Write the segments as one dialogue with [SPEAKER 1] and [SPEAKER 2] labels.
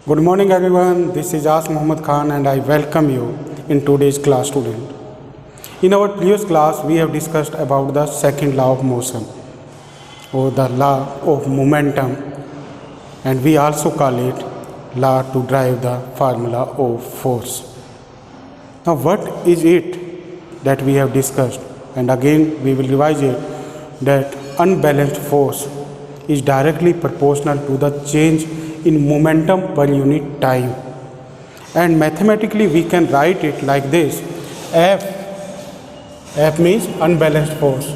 [SPEAKER 1] Good morning everyone, this is As Muhammad Khan and I welcome you in today's class student. In our previous class we have discussed about the second law of motion or the law of momentum, and we also call it law to drive the formula of force. Now what is it that we have discussed, and again we will revise it, that unbalanced force is directly proportional to the change in momentum per unit time, and mathematically we can write it like this: F means unbalanced force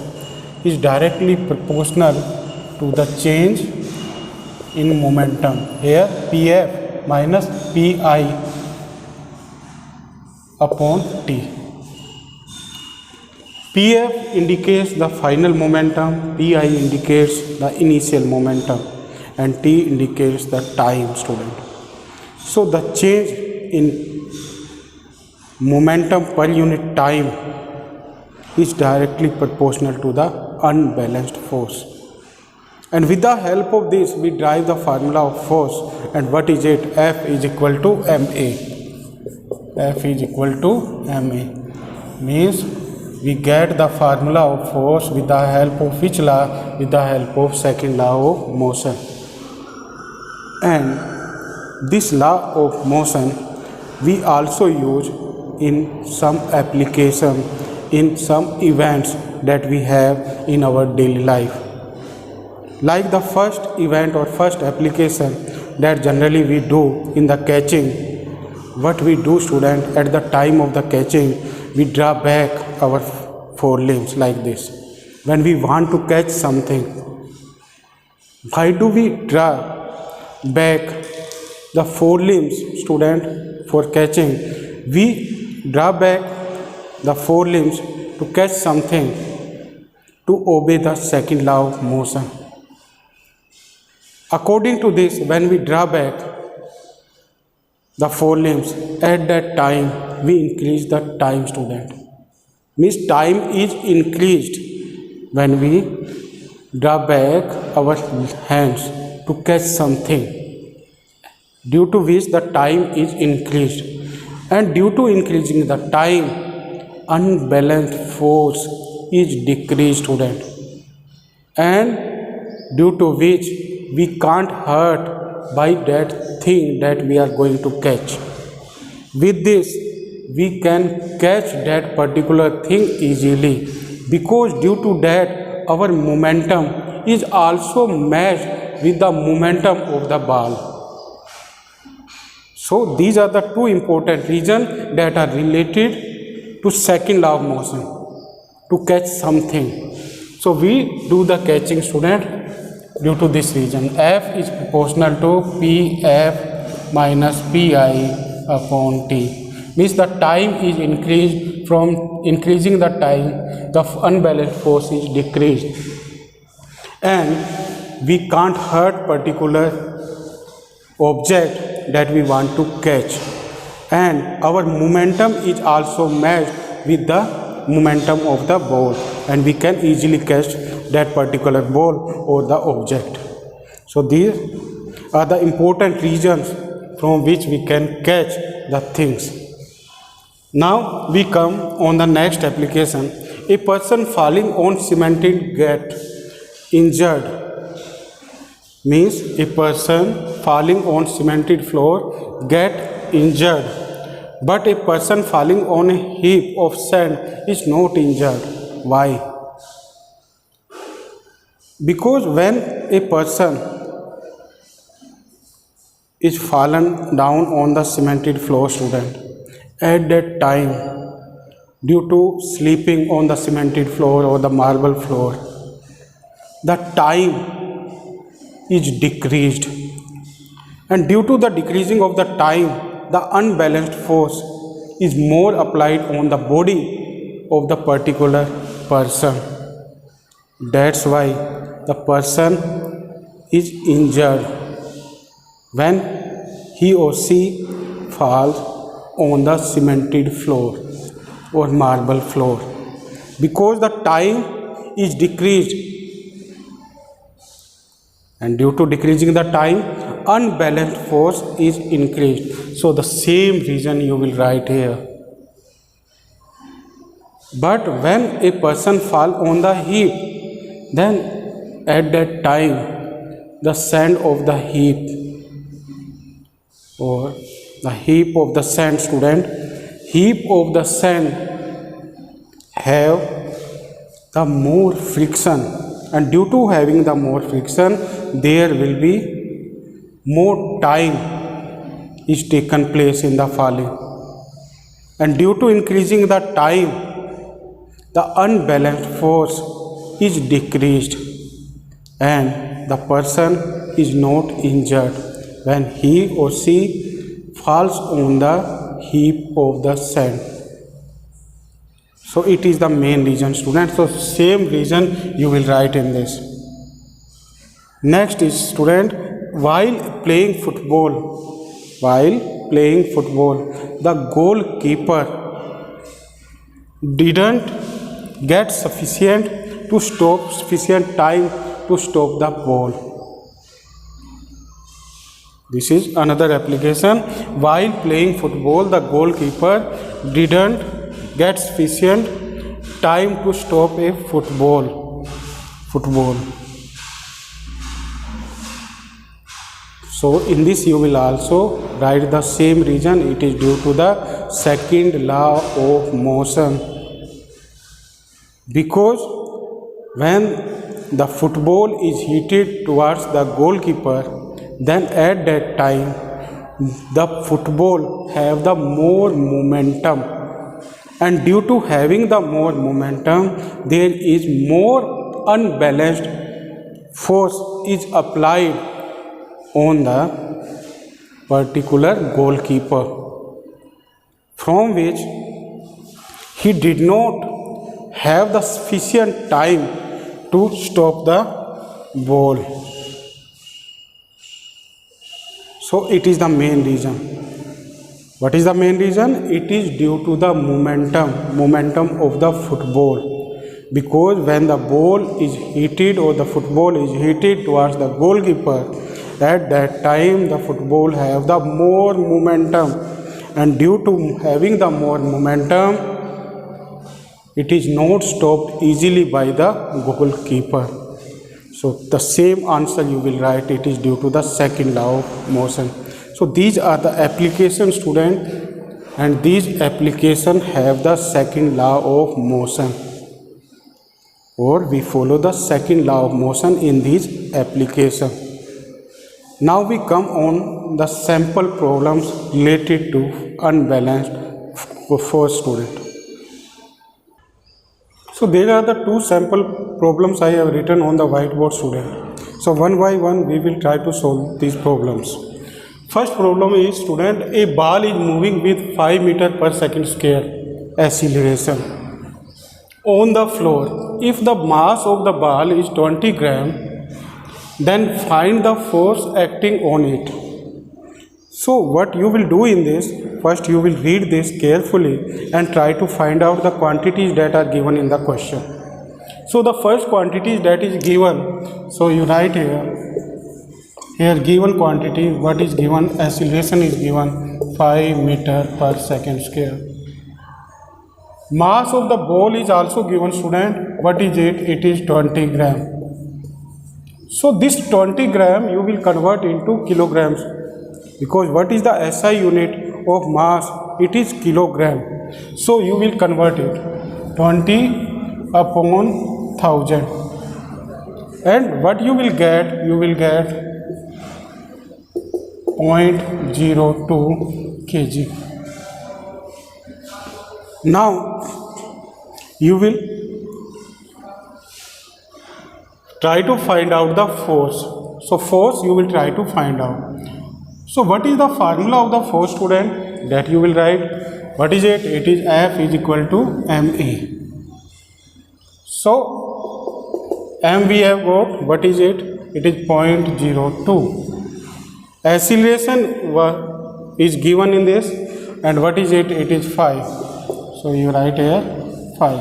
[SPEAKER 1] is directly proportional to the change in momentum. Here Pf minus Pi upon T. Pf indicates the final momentum, Pi indicates the initial momentum, and T indicates the time, student. So the change in momentum per unit time is directly proportional to the unbalanced force. And with the help of this we derive the formula of force. And what is it? F is equal to ma. F is equal to ma means we get the formula of force with the help of which law? With the help of second law of motion. And this law of motion we also use in some application, in some events that we have in our daily life. Like the first event or first application that generally we do in the catching. What we do, student, at the time of the catching, we draw back our forelimbs like this. When we want to catch something, why do we draw back the forelimbs, student, for catching? We draw back the forelimbs to catch something, to obey the second law of motion. According to this, when we draw back the forelimbs, at that time we increase the time, student. Means time is increased when we draw back our hands to catch something, due to which the time is increased. And due to increasing the time, unbalanced force is decreased, student, and due to which we can't hurt by that thing that we are going to catch. With this we can catch that particular thing easily, because due to that our momentum is also matched with the momentum of the ball. So these are the two important reasons that are related to second law of motion, to catch something. So we do the catching, student, due to this reason. F is proportional to Pf minus Pi upon T. Means the time is increased. From increasing the time, the unbalanced force is decreased, and we can't hurt particular object that we want to catch, and our momentum is also matched with the momentum of the ball, and we can easily catch that particular ball or the object. So these are the important reasons from which we can catch the things. Now we come on the next application. A person falling on cemented get injured. Means a person falling on cemented floor get injured, but a person falling on a heap of sand is not injured. Why? Because when a person is fallen down on the cemented floor, student, at that time, due to sleeping on the cemented floor or the marble floor, the time is decreased, and due to the decreasing of the time, the unbalanced force is more applied on the body of the particular person. That's why the person is injured when he or she falls on the cemented floor or marble floor, because the time is decreased, and due to decreasing the time, unbalanced force is increased. So the same reason you will write here. But when a person fall on the heap, then at that time the sand of the heap or the heap of the sand, student, heap of the sand have the more friction, and due to having the more friction there will be more time is taken place in the falling, and due to increasing the time the unbalanced force is decreased and the person is not injured when he or she falls on the heap of the sand. So it is the main reason, student. So same reason you will write in this. Next is, student, while playing football, the goalkeeper didn't get sufficient time to stop the ball. This is another application. While playing football, the goalkeeper didn't get sufficient time to stop a football. So in this you will also write the same reason. It is due to the second law of motion. Because when the football is heated towards the goalkeeper, then at that time the football have the more momentum, and due to having the more momentum there is more unbalanced force is applied on the particular goalkeeper, from which he did not have the sufficient time to stop the ball. So it is the main reason. What is the main reason? It is due to the momentum of the football. Because when the ball is heated or the football is heated towards the goalkeeper, at that time the football have the more momentum, and due to having the more momentum it is not stopped easily by the goalkeeper. So the same answer you will write. It is due to the second law of motion. So these are the applications, student, and these applications have the second law of motion, or we follow the second law of motion in these applications. Now we come on the sample problems related to unbalanced force, student. So there are the two sample problems I have written on the whiteboard, student. So one by one we will try to solve these problems. First problem is, student, a ball is moving with 5 meter per second square acceleration on the floor. If the mass of the ball is 20 gram, then find the force acting on it. So what you will do in this, first you will read this carefully and try to find out the quantities that are given in the question. So the first quantity that is given, so you write here given quantity, what is given, acceleration is given 5 meter per second square. Mass of the ball is also given, student. What is it? It is 20 gram. So this 20 gram you will convert into kilograms, because what is the SI unit of mass? It is kilogram. So you will convert it 20 upon 1000, and what you will get? You will get 0.02 kg. Now you will try to find out the force. So force you will try to find out. So what is the formula of the force, student? That you will write. What is it? It is F is equal to ma. So m we have got, what is it? It is 0.02. Acceleration is given in this, and what is it? It is 5. So you write here 5.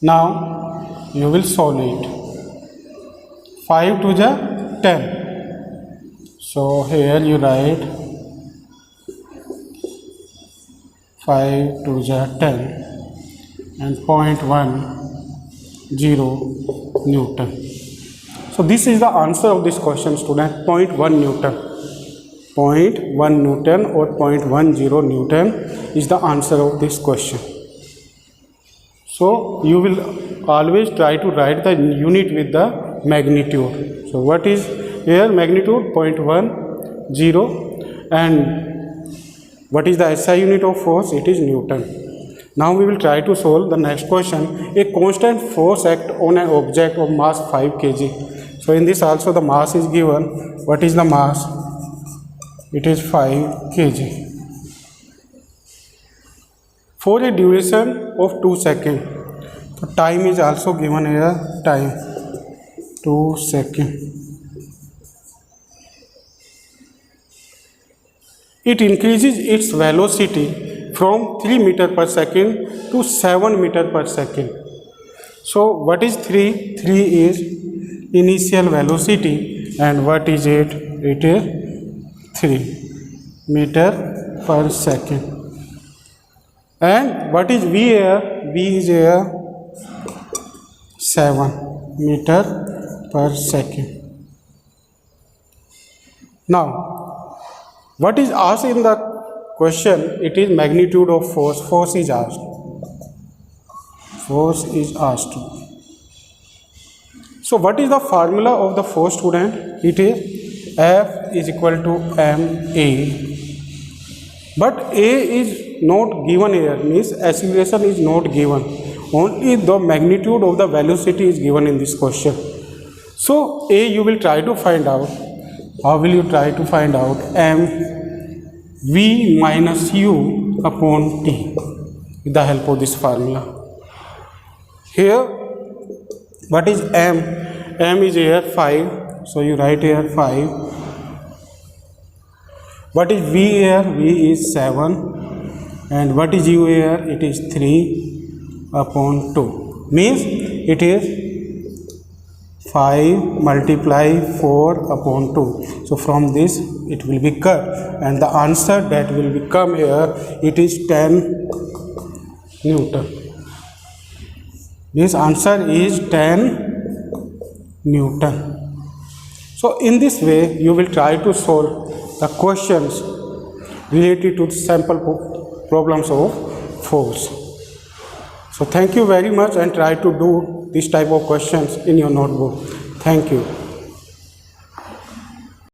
[SPEAKER 1] Now you will solve it. 5 to the 10. So here you write 5 to the 10 and 0.10 Newton. So this is the answer of this question, student. 0.1 Newton. 0.1 Newton or 0.10 Newton is the answer of this question. So you will always try to write the unit with the magnitude. So what is here magnitude? 0.10. And what is the SI unit of force? It is Newton. Now we will try to solve the next question. A constant force act on an object of mass 5 kg. So in this also the mass is given. What is the mass? It is 5 kg. For a duration of 2 seconds. So time is also given here. Time 2 seconds. It increases its velocity from 3 meter per second to 7 meter per second. So what is 3? 3 is initial velocity, and what is it? It is 3 meter per second. And what is V here? V is here 7 meter per second. Now what is asked in the question? It is magnitude of force. Force is asked. Force is asked. So what is the formula of the force, student? It is F is equal to ma. But a is not given here, means acceleration is not given. Only the magnitude of the velocity is given in this question. So a you will try to find out. How will you try to find out? M v minus u upon t with the help of this formula. Here what is m? M is here 5, so you write here 5. What is v here? V is 7, and what is u here? It is 3 upon 2, means it is 5 multiply 4 upon 2. So from this it will be cut, and the answer that will become here, it is 10 Newton. This answer is 10 Newton. So in this way you will try to solve the questions related to sample problems of force. So thank you very much, and try to do this type of questions in your notebook. Thank you.